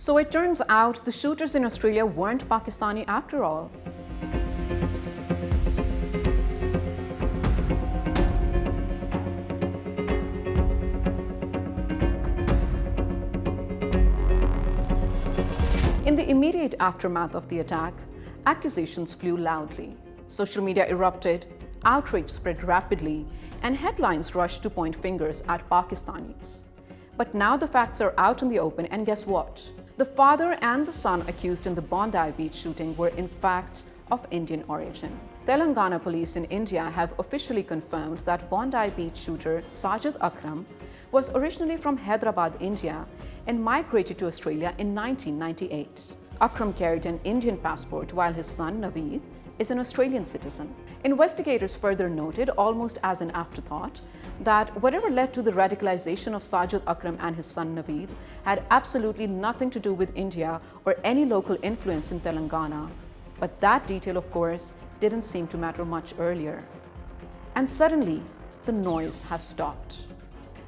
So it turns out the shooters in Australia weren't Pakistani after all. In the immediate aftermath of the attack, accusations flew loudly. Social media erupted, outrage spread rapidly, and headlines rushed to point fingers at Pakistanis. But now the facts are out in the open, and guess what? The father and the son accused in the Bondi Beach shooting were in fact of Indian origin. Telangana police in India have officially confirmed that Bondi Beach shooter Sajid Akram was originally from Hyderabad, India, and migrated to Australia in 1998. Akram carried an Indian passport while his son Naveed is an Australian citizen. Investigators further noted, almost as an afterthought, that whatever led to the radicalization of Sajid Akram and his son Naveed had absolutely nothing to do with India or any local influence in Telangana. But that detail, of course, didn't seem to matter much earlier. And suddenly, the noise has stopped.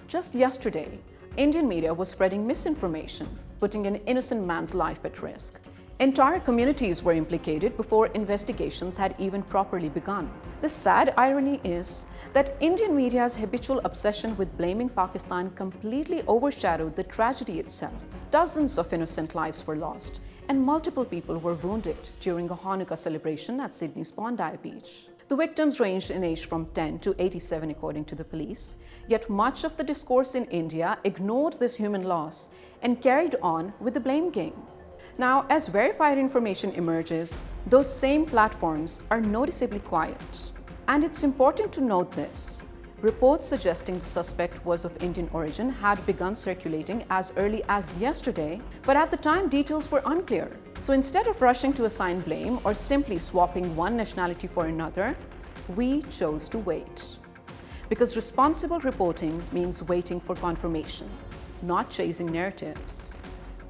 Just yesterday, Indian media was spreading misinformation, putting an innocent man's life at risk. Entire communities were implicated before investigations had even properly begun. The sad irony is that Indian media's habitual obsession with blaming Pakistan completely overshadowed the tragedy itself. Dozens of innocent lives were lost, and multiple people were wounded during a Hanukkah celebration at Sydney's Bondi Beach. The victims ranged in age from 10 to 87 according to the police, yet much of the discourse in India ignored this human loss and carried on with the blame game. Now, as verified information emerges, those same platforms are noticeably quiet. And it's important to note this. Reports suggesting the suspect was of Indian origin had begun circulating as early as yesterday, but at the time details were unclear. So instead of rushing to assign blame or simply swapping one nationality for another, we chose to wait. Because responsible reporting means waiting for confirmation, not chasing narratives.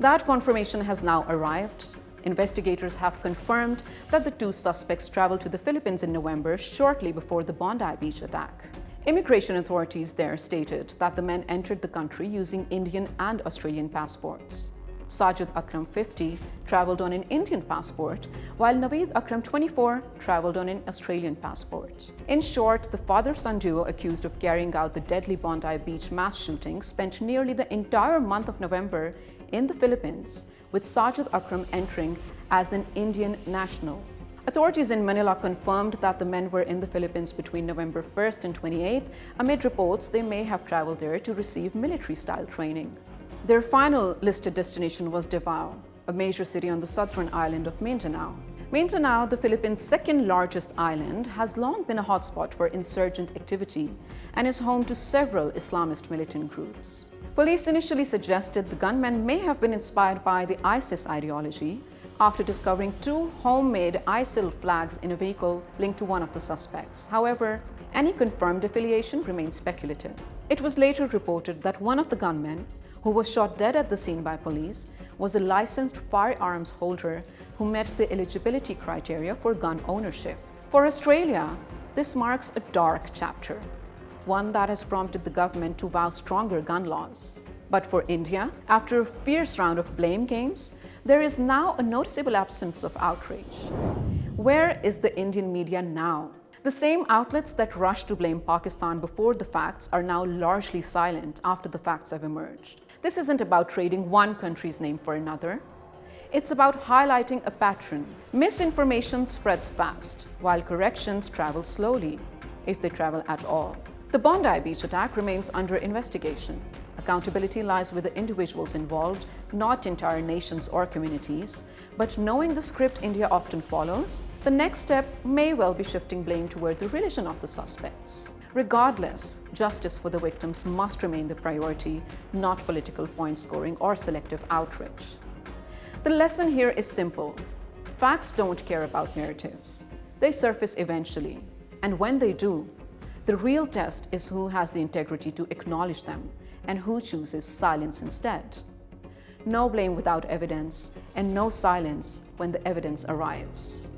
That confirmation has now arrived. Investigators have confirmed that the two suspects traveled to the Philippines in November, shortly before the Bondi Beach attack. Immigration authorities there stated that the men entered the country using Indian and Australian passports. Sajid Akram, 50, traveled on an Indian passport, while Naveed Akram, 24, traveled on an Australian passport. In short, the father-son duo accused of carrying out the deadly Bondi Beach mass shooting spent nearly the entire month of November in the Philippines, with Sajid Akram entering as an Indian national. Authorities in Manila confirmed that the men were in the Philippines between November 1st and 28th, amid reports they may have traveled there to receive military-style training. Their final listed destination was Davao, a major city on the southern island of Mindanao. Mindanao, the Philippines' second largest island, has long been a hotspot for insurgent activity and is home to several Islamist militant groups. Police initially suggested the gunmen may have been inspired by the ISIS ideology after discovering two homemade ISIL flags in a vehicle linked to one of the suspects. However, any confirmed affiliation remains speculative. It was later reported that one of the gunmen, who was shot dead at the scene by police, was a licensed firearms holder who met the eligibility criteria for gun ownership. For Australia, this marks a dark chapter, one that has prompted the government to vow stronger gun laws. But for India, after a fierce round of blame games, there is now a noticeable absence of outrage. Where is the Indian media now? The same outlets that rushed to blame Pakistan before the facts are now largely silent after the facts have emerged. This isn't about trading one country's name for another. It's about highlighting a pattern. Misinformation spreads fast, while corrections travel slowly, if they travel at all. The Bondi Beach attack remains under investigation. Accountability lies with the individuals involved, not entire nations or communities. But knowing the script India often follows, the next step may well be shifting blame toward the religion of the suspects. Regardless, justice for the victims must remain the priority, not political point scoring or selective outrage. The lesson here is simple. Facts don't care about narratives. They surface eventually. And when they do, the real test is who has the integrity to acknowledge them and who chooses silence instead. No blame without evidence, and no silence when the evidence arrives.